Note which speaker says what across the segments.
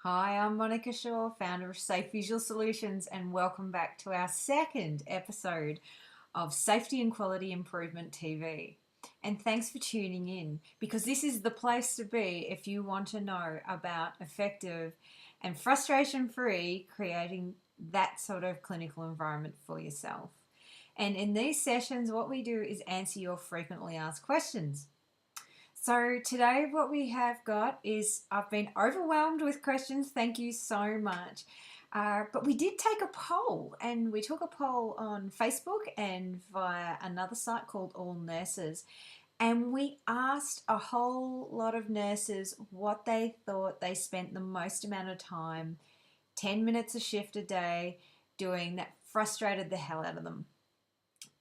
Speaker 1: Hi, I'm Monica Shaw, founder of Safe Visual Solutions, and welcome back to our second episode of Safety and Quality Improvement TV. And thanks for tuning in because this is the place to be if you want to know about effective and frustration free creating that sort of clinical environment for yourself. And in these sessions, what we do is answer your frequently asked questions. So today what we have got is I've been overwhelmed with questions. Thank you so much. But we did take a poll, and we took a poll on Facebook and via another site called All Nurses. And we asked a whole lot of nurses what they thought they spent the most amount of time, 10 minutes a shift a day, doing that frustrated the hell out of them.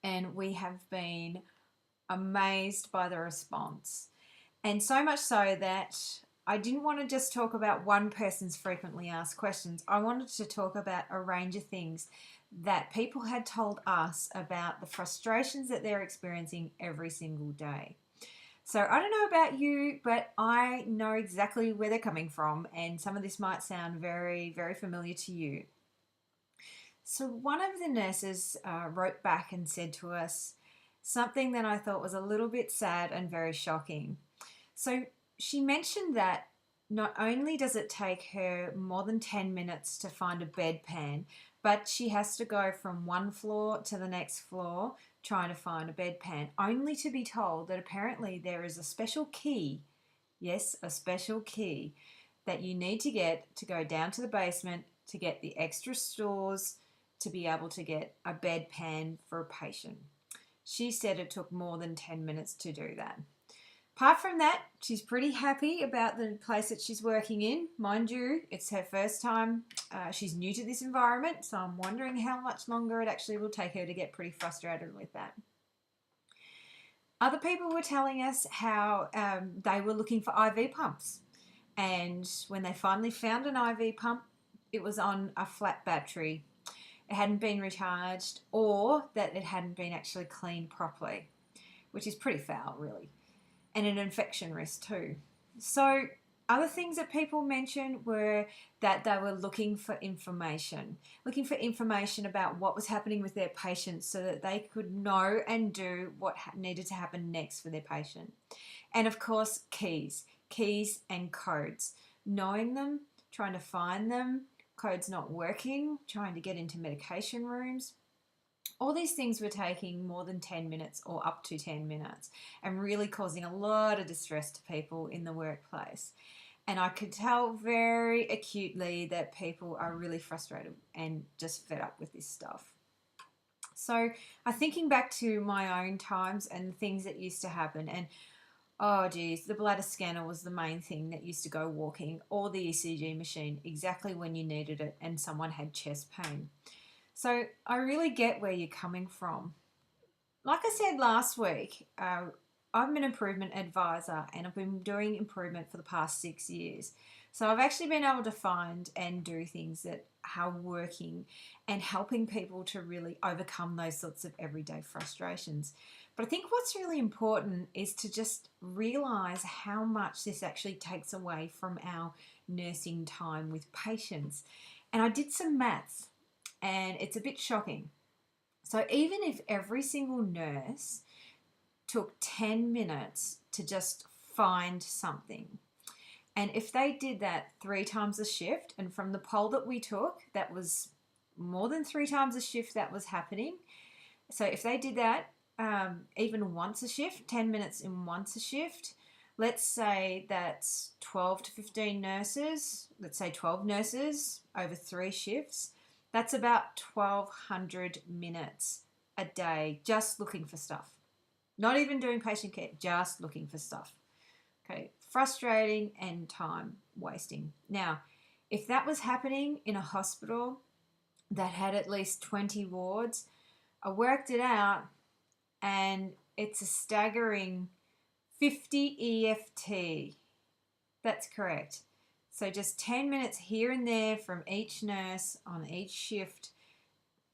Speaker 1: And we have been amazed by the response. And so much so that I didn't want to just talk about one person's frequently asked questions. I wanted to talk about a range of things that people had told us about the frustrations that they're experiencing every single day. So I don't know about you, but I know exactly where they're coming from, and some of this might sound very, very familiar to you. So one of the nurses wrote back and said to us something that I thought was a little bit sad and very shocking. So she mentioned that not only does it take her more than 10 minutes to find a bedpan, but she has to go from one floor to the next floor trying to find a bedpan, only to be told that apparently there is a special key, yes, a special key, that you need to get to go down to the basement to get the extra stores to be able to get a bedpan for a patient. She said it took more than 10 minutes to do that. Apart from that, she's pretty happy about the place that she's working in. Mind you, it's her first time. She's new to this environment, so I'm wondering how much longer it actually will take her to get pretty frustrated with that. Other people were telling us how they were looking for IV pumps, and when they finally found an IV pump, it was on a flat battery. It hadn't been recharged, or that it hadn't been actually cleaned properly, which is pretty foul, really, and an infection risk too. So other things that people mentioned were that they were looking for information about what was happening with their patients so that they could know and do what needed to happen next for their patient. And of course, keys and codes. Knowing them, trying to find them, codes not working, trying to get into medication rooms, all these things were taking more than 10 minutes or up to 10 minutes and really causing a lot of distress to people in the workplace. And I could tell very acutely that people are really frustrated and just fed up with this stuff. So I'm thinking back to my own times and things that used to happen, and oh geez, the bladder scanner was the main thing that used to go walking, or the ECG machine exactly when you needed it and someone had chest pain. So I really get where you're coming from. Like I said last week, I'm an improvement advisor and I've been doing improvement for the past 6 years. So I've actually been able to find and do things that are working and helping people to really overcome those sorts of everyday frustrations. But I think what's really important is to just realize how much this actually takes away from our nursing time with patients. And I did some maths, and it's a bit shocking. So even if every single nurse took 10 minutes to just find something, and if they did that 3 times a shift, and from the poll that we took, that was more than 3 times a shift that was happening. So if they did that even once a shift, 10 minutes in once a shift, let's say that's 12 to 15 nurses, let's say 12 nurses over 3 shifts. That's about 1,200 minutes a day just looking for stuff. Not even doing patient care, just looking for stuff. Okay, frustrating and time wasting. Now, if that was happening in a hospital that had at least 20 wards, I worked it out and it's a staggering 50 EFT. That's correct. So just 10 minutes here and there from each nurse on each shift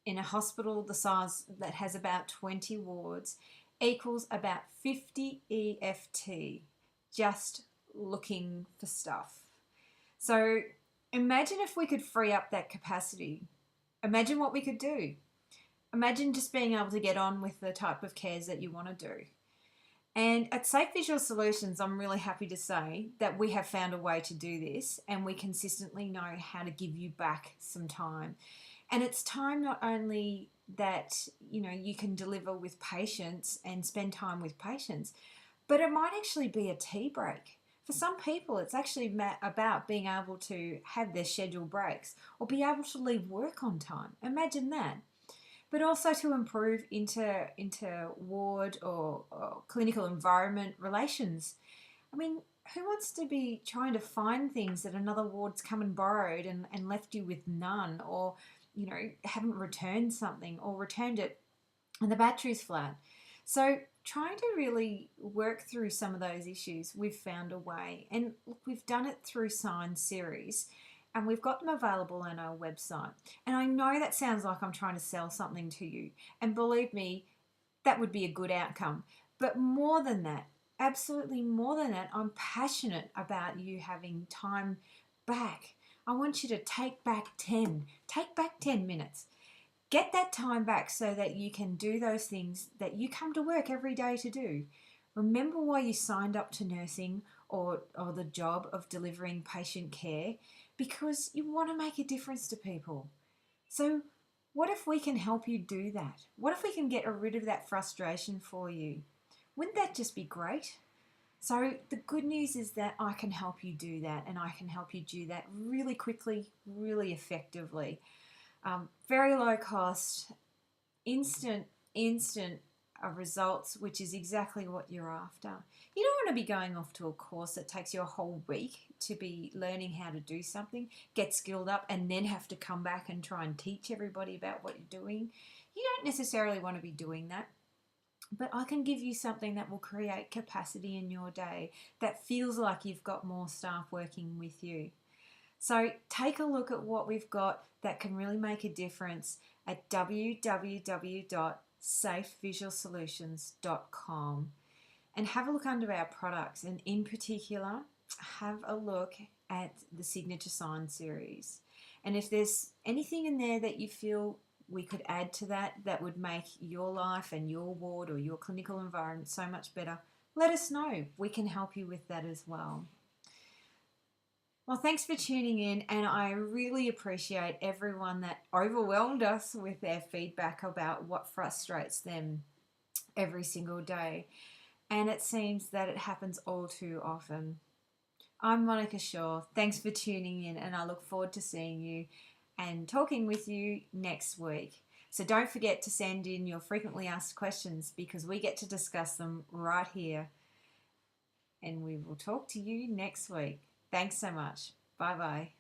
Speaker 1: in a hospital the size that has about 20 wards equals about 50 EFT just looking for stuff. So Imagine if we could free up that capacity. Imagine what we could do. Imagine just being able to get on with the type of cares that you want to do. And at Safe Visual Solutions, I'm really happy to say that we have found a way to do this, and we consistently know how to give you back some time. And it's time not only that, you can deliver with patients and spend time with patients, but it might actually be a tea break. For some people, it's actually about being able to have their scheduled breaks or be able to leave work on time. Imagine that. But also to improve inter-ward or clinical environment relations. I mean, who wants to be trying to find things that another ward's come and borrowed and left you with none, or haven't returned something or returned it and the battery's flat? So trying to really work through some of those issues, we've found a way. And look, we've done it through Sign Series, and we've got them available on our website. And I know that sounds like I'm trying to sell something to you. And believe me, that would be a good outcome. But more than that, absolutely more than that, I'm passionate about you having time back. I want you to take back 10 minutes. Get that time back so that you can do those things that you come to work every day to do. Remember why you signed up to nursing or the job of delivering patient care, because you want to make a difference to people. So what if we can help you do that? What if we can get rid of that frustration for you? Wouldn't that just be great? So the good news is that I can help you do that, and I can help you do that really quickly, really effectively. Very low cost, instant results, which is exactly what you're after. You don't want to be going off to a course that takes you a whole week to be learning how to do something, get skilled up, and then have to come back and try and teach everybody about what you're doing. You don't necessarily want to be doing that. But I can give you something that will create capacity in your day that feels like you've got more staff working with you. So take a look at what we've got that can really make a difference at www.safevisualsolutions.com, and have a look under our products, and in particular have a look at the Signature Sign series. And if there's anything in there that you feel we could add to that would make your life and your ward or your clinical environment so much better, let us know. We can help you with that as well. Well, thanks for tuning in, and I really appreciate everyone that overwhelmed us with their feedback about what frustrates them every single day. And it seems that it happens all too often. I'm Monica Shaw. Thanks for tuning in, and I look forward to seeing you and talking with you next week. So don't forget to send in your frequently asked questions, because we get to discuss them right here. And we will talk to you next week. Thanks so much. Bye-bye.